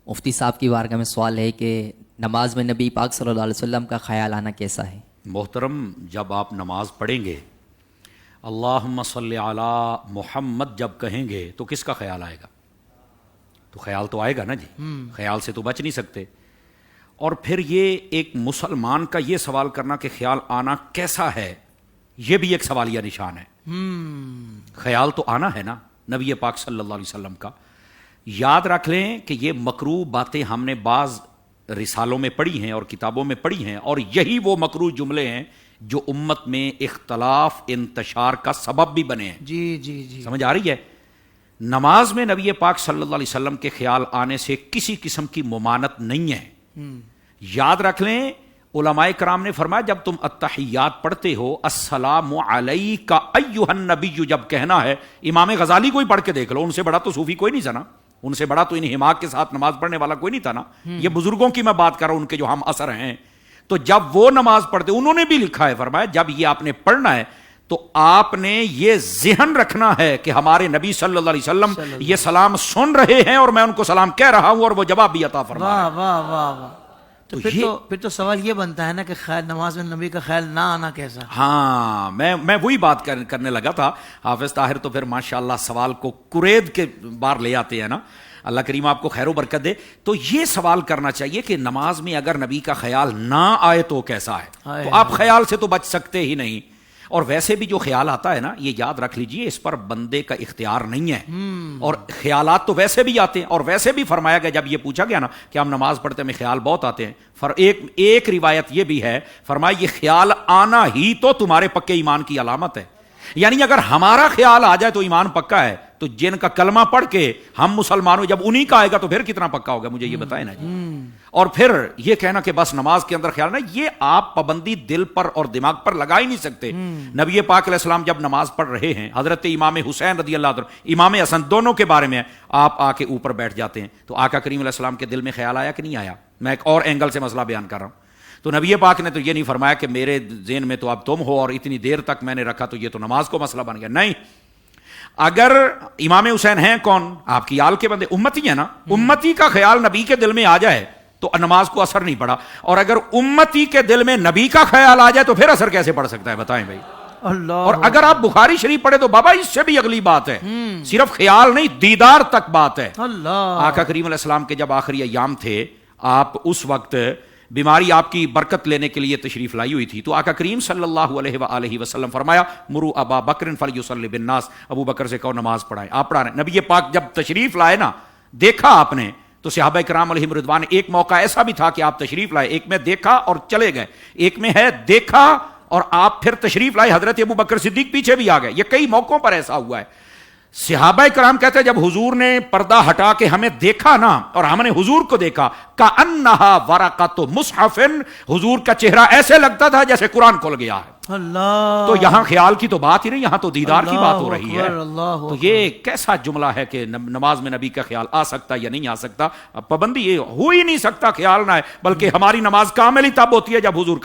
مفتی صاحب کی بارگاہ میں سوال ہے کہ نماز میں نبی پاک صلی اللہ علیہ وسلم کا خیال آنا کیسا ہے؟ محترم، جب آپ نماز پڑھیں گے اللہم صلی علی محمد جب کہیں گے تو کس کا خیال آئے گا؟ تو خیال تو آئے گا نا جی، خیال سے تو بچ نہیں سکتے۔ اور پھر یہ ایک مسلمان کا یہ سوال کرنا کہ خیال آنا کیسا ہے، یہ بھی ایک سوالیہ نشان ہے۔ خیال تو آنا ہے نا نبی پاک صلی اللہ علیہ وسلم کا۔ یاد رکھ لیں کہ یہ مکروہ باتیں ہم نے بعض رسالوں میں پڑھی ہیں اور کتابوں میں پڑھی ہیں، اور یہی وہ مکروہ جملے ہیں جو امت میں اختلاف انتشار کا سبب بھی بنے ہیں۔ جی سمجھ آ رہی ہے؟ نماز میں نبی پاک صلی اللہ علیہ وسلم کے خیال آنے سے کسی قسم کی ممانت نہیں ہے۔ یاد رکھ لیں، علماء کرام نے فرمایا جب تم التحیات پڑھتے ہو السلام علیک ایھا النبی جب کہنا ہے، امام غزالی کو ہی پڑھ کے دیکھ لو، ان سے بڑا تو صوفی کوئی نہیں تھا نا، ان سے بڑا تو انہماک کے ساتھ نماز پڑھنے والا کوئی نہیں تھا نا۔ یہ بزرگوں کی میں بات کر رہا ہوں، ان کے جو ہم اثر ہیں۔ تو جب وہ نماز پڑھتے انہوں نے بھی لکھا ہے، فرمایا جب یہ آپ نے پڑھنا ہے تو آپ نے یہ ذہن رکھنا ہے کہ ہمارے نبی صلی اللہ علیہ وسلم یہ سلام سن رہے ہیں اور میں ان کو سلام کہہ رہا ہوں اور وہ جواب بھی عطا فرما رہے ہیں۔ واہ واہ واہ۔ تو پھر تو سوال یہ بنتا ہے نا کہ خیال نماز میں نبی کا خیال نہ آنا کیسا؟ ہاں، میں وہی بات کرنے لگا تھا۔ حافظ طاہر تو پھر ماشاءاللہ سوال کو کرید کے بار لے آتے ہیں نا، اللہ کریم آپ کو خیر و برکت دے۔ تو یہ سوال کرنا چاہیے کہ نماز میں اگر نبی کا خیال نہ آئے تو کیسا ہے؟ تو آپ خیال سے تو بچ سکتے ہی نہیں۔ اور ویسے بھی جو خیال آتا ہے نا، یہ یاد رکھ لیجئے اس پر بندے کا اختیار نہیں ہے، اور خیالات تو ویسے بھی آتے ہیں۔ اور ویسے بھی فرمایا گیا، جب یہ پوچھا گیا نا کہ ہم نماز پڑھتے میں خیال بہت آتے ہیں، ایک روایت یہ بھی ہے، فرمایا یہ خیال آنا ہی تو تمہارے پکے ایمان کی علامت ہے۔ یعنی اگر ہمارا خیال آ جائے تو ایمان پکا ہے، تو جن کا کلمہ پڑھ کے ہم مسلمانوں جب انہی کا آئے گا تو پھر کتنا پکا ہوگا، مجھے یہ بتائیں نا جی۔ اور پھر یہ کہنا کہ بس نماز کے اندر خیال نہیں، یہ آپ پابندی دل پر اور دماغ پر لگا ہی نہیں سکتے۔ نبی پاک علیہ السلام جب نماز پڑھ رہے ہیں، حضرت امام حسین رضی اللہ عنہ، امام حسن دونوں کے بارے میں آپ آ کے اوپر بیٹھ جاتے ہیں، تو آقا کریم علیہ السلام کے دل میں خیال آیا کہ نہیں آیا؟ میں ایک اور اینگل سے مسئلہ بیان کر رہا ہوں۔ تو نبی پاک نے تو یہ نہیں فرمایا کہ میرے ذہن میں تو اب تم ہو اور اتنی دیر تک میں نے رکھا تو یہ تو نماز کو مسئلہ بن گیا۔ نہیں، اگر امام حسین ہیں کون؟ آپ کی آل کے بندے، امتی ہیں نا، امتی کا خیال نبی کے دل میں آ جائے تو نماز کو اثر نہیں پڑا، اور اگر امتی کے دل میں نبی کا خیال آ جائے تو پھر اثر کیسے پڑ سکتا ہے؟ بتائیں بھائی۔ اللہ۔ اور اگر آپ بخاری شریف پڑھے تو بابا اس سے بھی اگلی بات ہے، صرف خیال نہیں، دیدار تک بات ہے۔ اللہ۔ آقا کریم علیہ السلام کے جب آخری ایام تھے، آپ اس وقت بیماری آپ کی برکت لینے کے لیے تشریف لائی ہوئی تھی، تو آقا کریم صلی اللہ علیہ وآلہ وسلم فرمایا مروا ابا بکر فلیصلی بالناس، ابو بکر سے کہو نماز پڑھائیں۔ آپ پڑھا رہے ہیں۔ نبی پاک جب تشریف لائے نا، دیکھا آپ نے تو صحابہ کرام علیہم رضوان، ایک موقع ایسا بھی تھا کہ آپ تشریف لائے، ایک میں دیکھا اور چلے گئے، ایک میں ہے دیکھا اور آپ پھر تشریف لائے، حضرت ابو بکر صدیق پیچھے بھی آ گئے۔ یہ کئی موقعوں پر ایسا ہوا ہے۔ صحابہ کرام کہتے ہیں جب حضور نے پردہ ہٹا کے ہمیں دیکھا نا، اور ہم نے حضور کو دیکھا، کأنہا ورقۃ مصحف، حضور کا چہرہ ایسے لگتا تھا جیسے قرآن کھل گیا ہے۔ اللہ۔ تو یہاں خیال کی تو بات ہی نہیں، یہاں تو دیدار کی بات ہو رہی ہے۔ اللہ۔ تو یہ کیسا جملہ ہے کہ نماز میں نبی کا خیال آ سکتا یا نہیں آ سکتا؟ پابندی یہ ہو ہی نہیں سکتا خیال نہ ہے، بلکہ ہماری نماز کامل ہی تب ہوتی ہے جب حضور کا